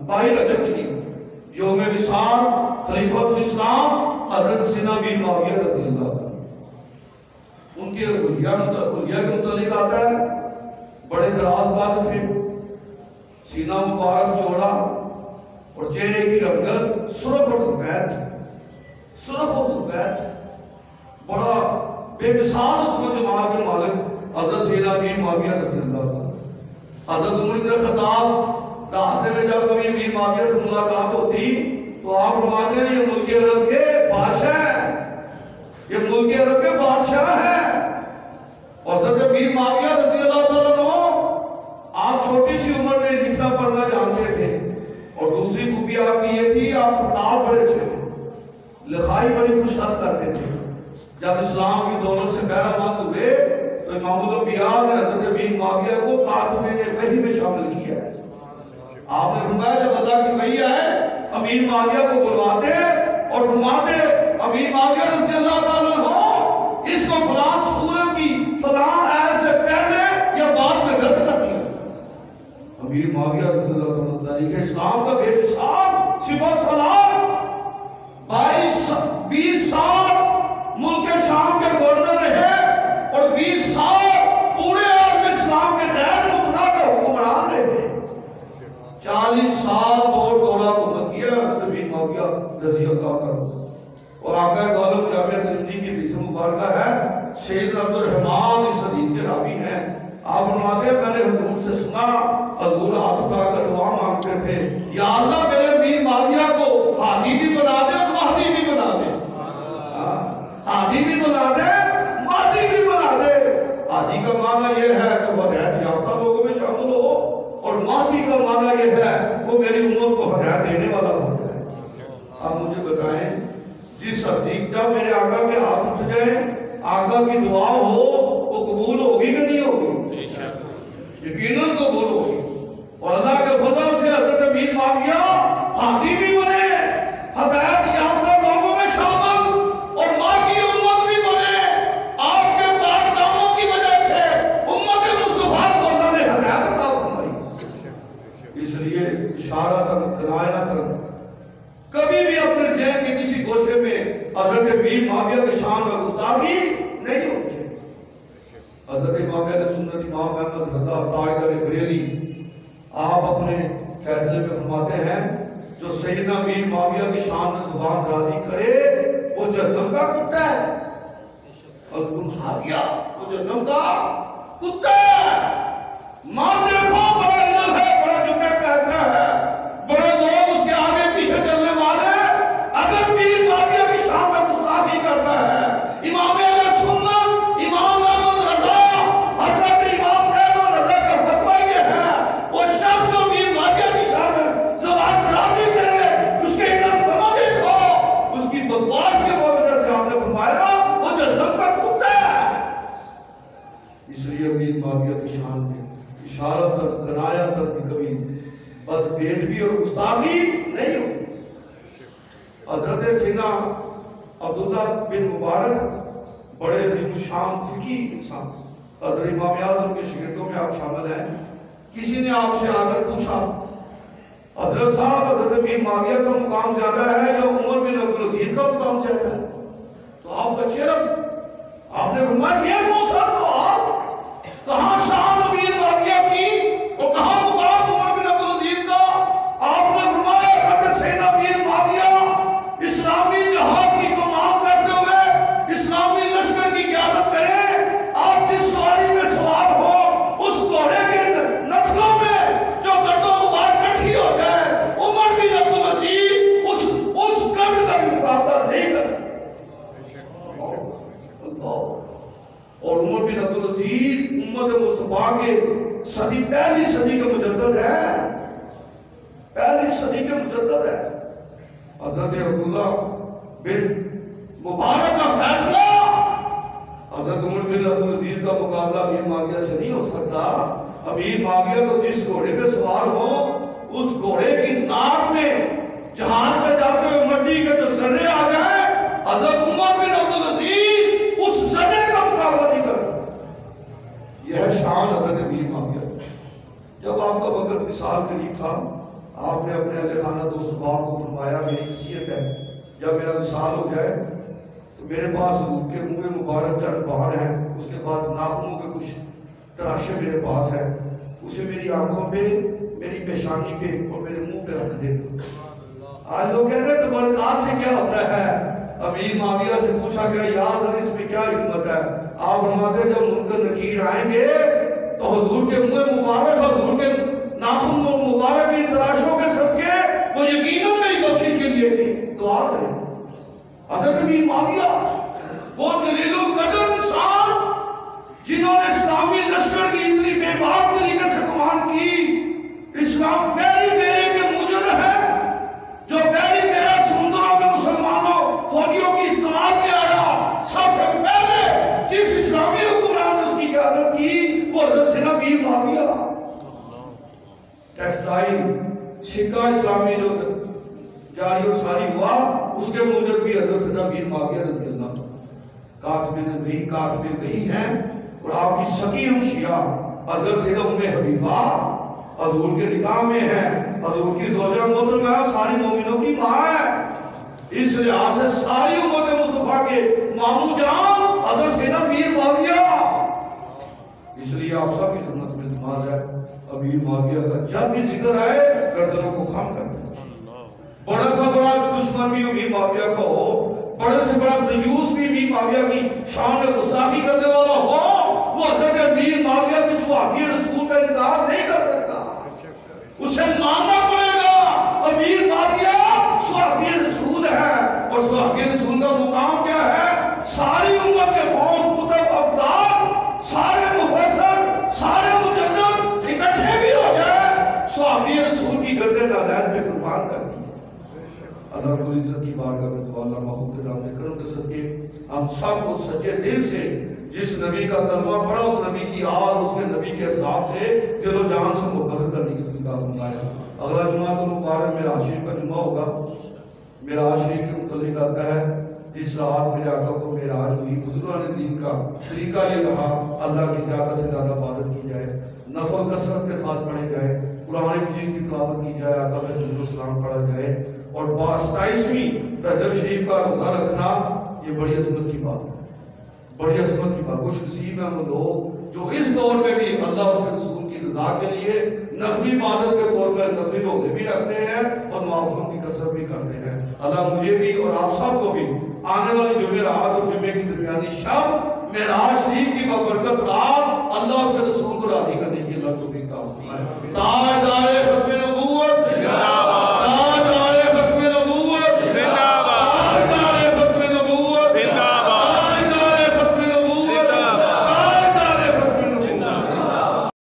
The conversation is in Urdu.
22 رجب شریف یوم وصال خلیفۃ الاسلام حضرت سیدنا امیر معاویہ رضی اللہ عنہ. ان کے حلیہ کے متعلق آتا ہے بڑے دراز قد تھے، سینہ مبارک چوڑا اور چہرے کی رنگت سرخ اور سفید، سرخ اور سفید، بڑا بے مثال اس کو جمال کے مالک حضرت سیدنا امیر معاویہ رضی اللہ عنہ. حضرت عمر بن خطاب راستے میں جب کبھی امیر معاویہ سے ملاقات ہوتی تو آپ فرماتے ہیں یہ ملک عرب کے بادشاہ ہیں، یہ ملک عرب کے بادشاہ ہیں. اور حضرت امیر معاویہ رضی اللہ عنہ آپ چھوٹی سی عمر میں لکھنا پڑھنا جانتے تھے، اور دوسری خوبی آپ کی یہ تھی آپ خطاب بڑے اچھے تھے، لکھائی بڑی خوش خط کرتے تھے. جب اسلام کی دولت سے بہرہ مند ہوئے تو امام الانبیاء نے حضرت امیر معاویہ کو کاتب وحی میں شامل کیا ہے. آپ نے فرمایا جب اللہ کی وحی آئے امیر معاویہ کو بلواتے اور فرماتے امیر معاویہ رضی اللہ تعالیٰ عنہ اس کو فلاں سورت کی فلاں آیت سے پہلے یا بعد میں درج کر دیا. امیر معاویہ رضی اللہ تعالیٰ عنہ تاریخ اسلام کا بے مثال سپہ سالار 20 سال ملک شام کے گورنر رہے اور 20 سال پورے عالم اسلام کے غیر متنازع حکمران رہے. 40 سال دولہ حکومت کیا حضرت امیر معاویہ رضی اللہ عنہ. اور آقا عالم جامعہ ترمذی کی حدیث مبارکہ ہے، سید عبد الرحمن اس حدیث کے راوی ہیں. آپ فرماتے ہیں میں نے حضور سے سنا حضور ہاتھ اٹھا کر دعا مانگتے تھے یا اللہ میرے امیر معاویہ کو ہادی بھی بنا دے اور مہدی بھی بنا دے. ہادی بھی بنا دے مہدی بھی بنا دے. ہادی کا معنی یہ ہے کہ وہ ہدایت یافتہ لوگوں میں شامل ہو، اور مہدی کا معنی یہ ہے وہ میری امت کو ہدایت دینے والا ہو جائے. آپ مجھے بتائیں جس صدیق جب میرے آقا کے ہاتھ اٹھ جائیں آقا کی دعا ہو وہ قبول ہوگی کہ نہیں ہوگی؟ یقیناً قبول ہوگی. اور اللہ کے فضل سے حضرت امیر معاویہ ہادی بھی بنے، ہدایت یافتہ لوگوں میں شامل اور مہدی امت بھی بنے. آپ کے پاک داموں کی وجہ سے امت مصطفیٰ کو اللہ نے ہدایت عطا فرمائی. اس لیے اشارتاً کنایتاً کبھی بھی اپنے ذہن کے کسی گوشے میں حضرت امیر معاویہ کے شان میں گستاخی نہیں ہونی چاہیے. حضرت امام اہل سنت امام احمد رضا تاجدار بریلی آپ اپنے فیصلے میں فرماتے ہیں جو سیدنا امیر معاویہ کی شان میں زبان درازی کرے وہ جہنم کا کتا ہے. الحاویہ وہ جہنم کا کتا ہے. ماں دیکھو بڑا علم ہے، بڑا جمعہ پہننا ہے، بڑے لوگ اس کے آگے پیچھے چلنے والے. اگر امیر معاویہ کی شان میں گستاخی کرتا ہے امام اہل سنت امام احمد رضا حضرت امام احمد رضا کا فتویٰ یہ ہے وہ شخص جو امیر معاویہ کی شان میں زبان درازی کرے اس کے علم کما دیکھو اس کی بکواس کے وجہ سے آپ نے فرمایا وہ جہنم کا کتا ہے. اس لیے امیر معاویہ کی شان میں اشارت اور کنایت بھی کبھی بدبیدبی اور گستاخی نہیں ہوئی. حضرت سیدنا عبداللہ بن مبارک بڑے عظیم الشان فقی انسان، صدر امام اعظم کے شاگردوں میں آپ شامل ہیں. کسی نے آپ سے آ کر پوچھا حضرت صاحب حضرت امیر معاویہ کا مقام زیادہ ہے یا عمر بن عبدالعزیز کا مقام زیادہ ہے؟ تو آپ کا چہرہ آپ نے فرمایا یہ کون سا سوال، کہاں شان امیر معاویہ کی اور کہاں مقام عمر بن عبدالعزیز کا؟ آپ نے فرمایا حضرت سیدنا امیر معاویہ اسلامی جہاد کی کمان کرتے ہوئے اسلامی لشکر کی قیادت کرے، آپ جس سواری میں سوار ہو اس گھوڑے کے نتھلوں میں جو گرد و غبار کٹھی ہو جائے عمر بن عبدالعزیز اس گرد کا بھی مقابلہ نہیں کر سکتے. اور عمر بن عبدالعزیز امت مصطفیٰ کے پہلی صدی کے مجدد ہے، پہلی صدی کے مجدد ہے. حضرت عبداللہ بن مبارک کا فیصلہ حضرت عمر بن عبدالعزیز کا مقابلہ امیر معاویہ سے نہیں ہو سکتا. امیر معاویہ تو جس گھوڑے پہ سوار ہو اس گھوڑے کی ناک میں جہاز پہ جاتے ہوئے مٹی کے جو ذرے آ جائے حضرت عمر بن عبدالعزیز اس ذرے کا مقابلہ نہیں کر سکتا. یہ ہے شان حضرت امیر معاویہ. جب آپ کا وقت وصال قریب تھا آپ نے اپنے اہل خانہ دوست باپ کو فرمایا میری وصیت ہے جب میرا وصال ہو جائے تو میرے پاس حضور کے منہ مبارک چند بہار ہیں، اس کے بعد ناخنوں کے کچھ تراشے میرے پاس ہیں، اسے میری آنکھوں پہ، میری پیشانی پہ اور میرے منہ پہ رکھ دینا۔ آج لوگ کہتے ہیں تبرکات سے کیا ہوتا ہے؟ امیر معاویہ سے پوچھا گیا یا حضرت اس میں کیا حکمت ہے؟ آپ فرماتے ہیں جب منکر نکیر آئیں گے تو حضور کے منہ مبارک اور حضور کے ناخن مبارک ان تراشوں کے صدقے وہ یقیناً میری بخشش کے لیے دعا کریں۔ حضرت امیر معاویہ وہ جلیل القدر انسان جنہوں نے اسلامی لشکر کی اتنی بے باک طریقے سے کمان کی، اسلام پہلی بیرے کے مجر ہے جو پہلی بیرہ سمندروں میں مسلمانوں فوجیوں کی استعمال میں آیا، سب سے پہلے جس اسلامی حکمران نے اس کی قیادت کی وہ حضرت امیر معاویہ۔ ٹیکسٹائل سکہ اسلامی جو جاری و ساری ہوا اس کے موجب بھی حضرت امیر معاویہ رضی اللہ عنہ کاتب وحی ہیں، اور آپ کی سکی ہم شیعہ حضرت ام حبیبہ حضور کے نکاح میں ہیں، حضور کی زوجہ محترمہ ہے، ساری مومنوں کی ماں ہے، اس لحاظ سے ساری امت مصطفیٰ کے مامو جان حضرت امیر معاویہ۔ اس لیے آپ سب کی خدمت میں نماز ہے امیر معاویہ کا جب بھی ذکر آئے گردنوں کو خم کر دیں۔ بڑا سا بڑا دشمن بھی امیر معاویہ کا ہو، بڑے سے بڑا دیوس بھی امیر معاویہ کی شان میں گستاخی کرنے والا ہو، وہ حضرت امیر معاویہ کی صحابی رسول کا انکار نہیں کر سکتا، اسے ماننا پڑے گا۔ امیر معاویہ صحابی رسول ہے، اور صحابی رسول کا مقام کیا ہے؟ ساری امت کے غوث کتب ابدال، سارے مفسر، سارے مجدد اکٹھے بھی ہو جائے، صحابی رسول کی گردن نالین پہ قربان کر دی۔ اللہ رب العزت کی بارگاہ میں دعا اللہ محمود کے نام میں کرم کے صدقے ہم سب کو سچے دل سے جس نبی کا کلمہ پڑھا اس نبی کی آل اس کے نبی کے حساب سے دل و جان سے محبت کرنے کی توفیق بنائے۔ اگلا جمعہ تو مبارک میرا شریف کا جمعہ ہوگا۔ میرا شریف کے متعلق آتا ہے جس رات میرے آقا کو معراج ہوئی، بزرگان دین کا طریقہ یہ رہا اللہ کی زیادہ سے زیادہ عبادت کی جائے، نفل کثرت کے ساتھ پڑھے جائے، قرآن مجید کی تلاوت کی جائے، آقا کا درود و سلام پڑھا جائے، اور 27ویں رجب شریف کا روزہ رکھنا یہ بڑی عظمت کی بات ہے، بڑی عظمت کی بات۔ خوش نصیب ہیں وہ لوگ جو اس دور میں بھی اللہ اس کے رسول کی رضا کے لیے نفلی عبادت کے طور پر نفلی روزے بھی رکھتے ہیں اور نوافلوں کی کثرت بھی کرتے ہیں۔ اللہ مجھے بھی اور آپ سب کو بھی آنے والی جمعرات اور جمعے کی درمیانی شب معراج شریف کی بابرکت رات اللہ اس کے رسول کو راضی کرنے کی اللہ توفیق عطا فرمائے۔ تاجدار